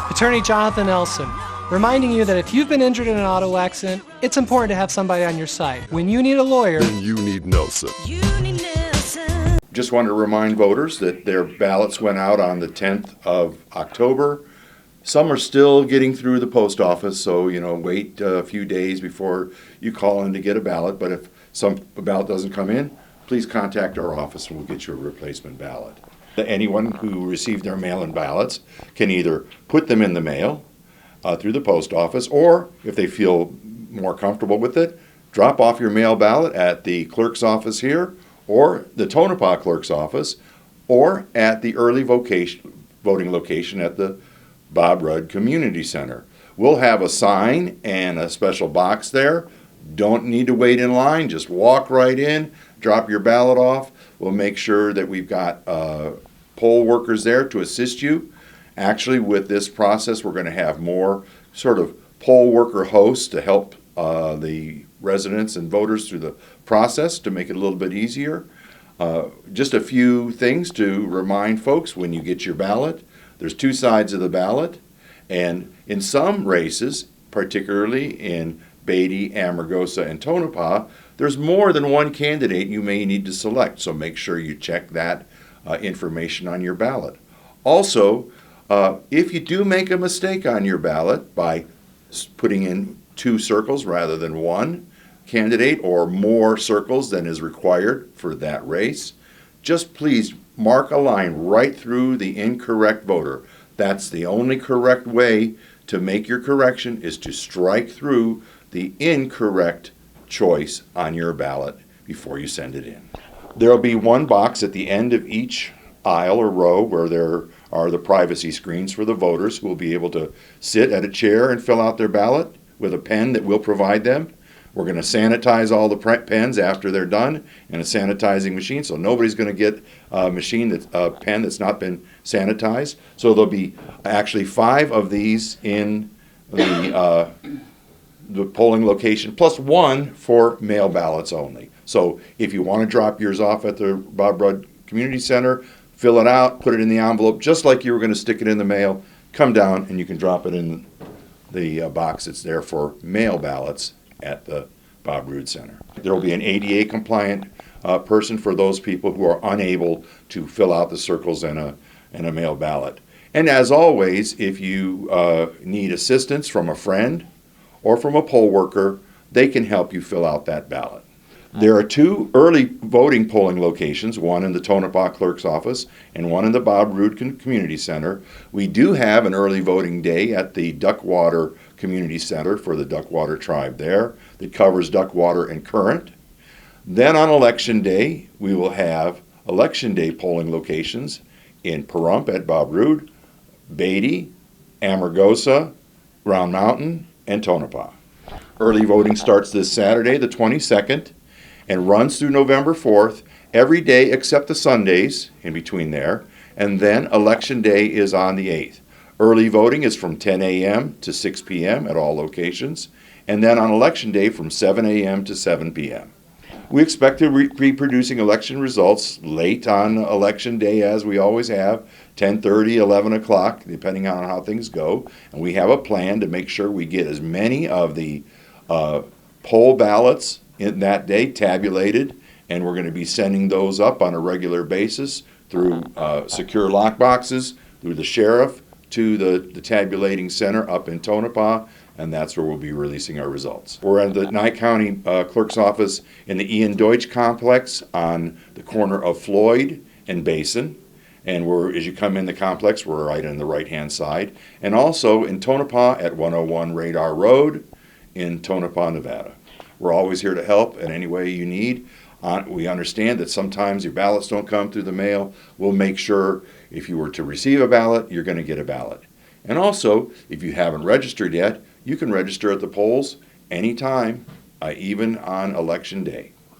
Attorney Jonathan Elson, reminding you that if you've been injured in an auto accident, it's important to have somebody on your side. When you need a lawyer, then you need Nelson. Just want to remind voters that their ballots went out on the 10th of October. Some are still getting through the post office, so wait a few days before you call in to get a ballot. But if a ballot doesn't come in, please contact our office and we'll get you a replacement ballot. Anyone who received their mail-in ballots can either put them in the mail through the post office, or if they feel more comfortable with it, drop off your mail ballot at the clerk's office here, or the Tonopah clerk's office, or at the early voting location at the Bob Rudd Community Center. We'll have a sign and a special box there. Don't need to wait in line. Just walk right in, drop your ballot off. We'll make sure that we've got poll workers there to assist you. Actually, with this process, we're going to have more sort of poll worker hosts to help the residents and voters through the process to make it a little bit easier. Just a few things to remind folks when you get your ballot. There's two sides of the ballot, and in some races, particularly in Beatty, Amargosa, and Tonopah, there's more than one candidate you may need to select, so make sure you check that information on your ballot. Also, if you do make a mistake on your ballot by putting in 2 circles rather than 1 candidate, or more circles than is required for that race, just please mark a line right through the incorrect voter. That's the only correct way to make your correction, is to strike through the incorrect choice on your ballot before you send it in. There will be one box at the end of each aisle or row where there are the privacy screens for the voters, who will be able to sit at a chair and fill out their ballot with a pen that we'll provide them. We're going to sanitize all the pens after they're done in a sanitizing machine, so nobody's going to get a pen that's not been sanitized. So there'll be actually 5 of these in the polling location, plus 1 for mail ballots only. So if you want to drop yours off at the Bob Rudd Community Center, fill it out, put it in the envelope, just like you were going to stick it in the mail, come down and you can drop it in the box that's there for mail ballots at the Bob Rudd Center. There will be an ADA compliant person for those people who are unable to fill out the circles in a mail ballot. And as always, if you need assistance from a friend or from a poll worker, they can help you fill out that ballot. There are 2 early voting polling locations, one in the Tonopah Clerk's office and one in the Bob Rudd Community Center. We do have an early voting day at the Duckwater Community Center for the Duckwater tribe there that covers Duckwater and Current. Then on Election Day, we will have Election Day polling locations in Pahrump at Bob Rudd, Beatty, Amargosa, Round Mountain, and Tonopah. Early voting starts this Saturday, the 22nd, and runs through November 4th, every day except the Sundays in between there, and then Election Day is on the 8th. Early voting is from 10 a.m. to 6 p.m. at all locations, and then on Election Day from 7 a.m. to 7 p.m. We expect to be producing election results late on Election Day, as we always have, 10:30, 11 o'clock, depending on how things go, and we have a plan to make sure we get as many of the poll ballots in that day tabulated, and we're going to be sending those up on a regular basis through secure lock boxes, through the sheriff, to the tabulating center up in Tonopah, and that's where we'll be releasing our results. We're at the Nye County Clerk's office in the Ian Deutsch complex on the corner of Floyd and Basin, and as you come in the complex, we're right on the right-hand side, and also in Tonopah at 101 Radar Road in Tonopah, Nevada. We're always here to help in any way you need. We understand that sometimes your ballots don't come through the mail. We'll make sure if you were to receive a ballot, you're going to get a ballot. And also, if you haven't registered yet, you can register at the polls anytime, even on Election Day.